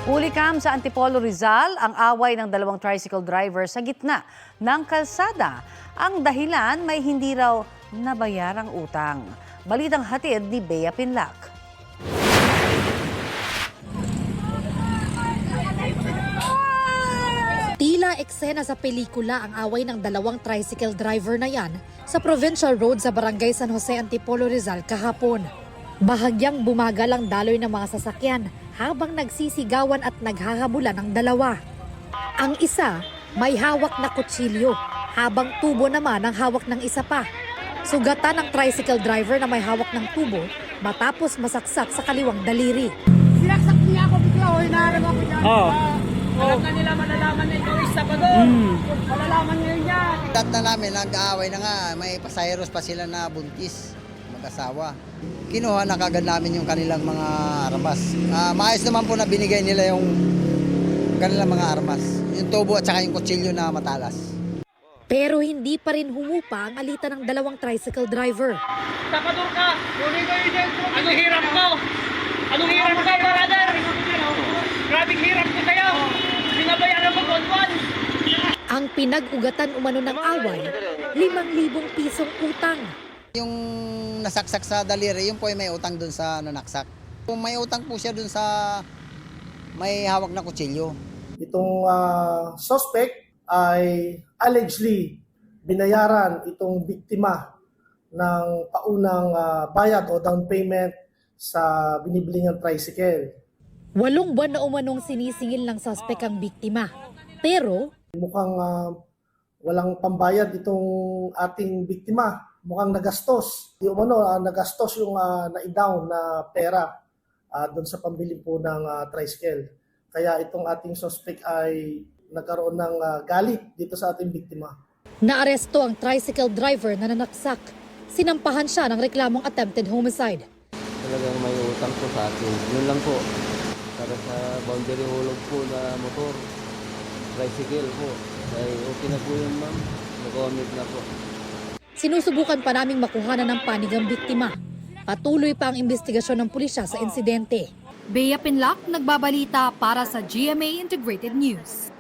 Ulikam sa Antipolo, Rizal, ang away ng dalawang tricycle driver sa gitna ng kalsada. Ang dahilan, may hindi raw nabayarang utang. Balitang hatid ni Bea Pinlac. Tila eksena sa pelikula ang away ng dalawang tricycle driver na yan sa Provincial Road sa Barangay San Jose, Antipolo, Rizal kahapon. Bahagyang bumagal ang daloy ng mga sasakyan habang nagsisigawan at naghahabulan ang dalawa. Ang isa may hawak na kutsilyo habang tubo naman ang hawak ng isa pa. Sugatan ng tricycle driver na may hawak ng tubo matapos masaksak sa kaliwang daliri. Sinaksak niya ako bigla, hinaharap ako dyan. Alam na nila, malalaman na ikaw isa pa doon. Malalaman ngayon yan. Dat na namin, nag-aaway na nga, may pasaheros pa sila na buntis, mag-asawa. Kinuha na kagad namin yung kanilang mga armas. Maayos naman po na binigay nila yung kanilang mga armas. Yung tubo at saka yung kutsilyo na matalas. Pero hindi pa rin humupa ang alitan ng dalawang tricycle driver. Tapador ka, kunin ko yun dyan. Anong hirap ko? Anong hirap ko, brother? Grabing hirap ko sa'yo. Binabayaran mo buwan-buwan. Ang pinag-ugatan umano ng away, 5,000 pisong utang. Yung nasaksak sa daliri, yun po ay may utang dun sa nanaksak. Kung may utang po siya dun sa may hawak na kutsilyo. Itong suspect ay allegedly binayaran itong biktima ng paunang bayad o down payment sa binibili niyang tricycle. 8 buwan na umanong sinisingil ng suspect ang biktima. Pero Mukhang walang pambayad itong ating biktima. Mukhang nagastos. Yung nagastos yung na-down na pera doon sa pambili po ng tricycle. Kaya itong ating suspect ay nagkaroon ng galit dito sa ating biktima. naaresto ang tricycle driver na nanaksak. Sinampahan siya ng reklamong attempted homicide. Talagang may utang po sa akin. Yun lang po. Para sa boundary hulog po na motor. Tricycle po. Ay okay na po yun, ma'am. Nag-commit na po. Sinusubukan pa naming makuhanan ng panig ang biktima. Patuloy pa ang investigasyon ng pulisya sa insidente. Bea Pinlac, nagbabalita para sa GMA Integrated News.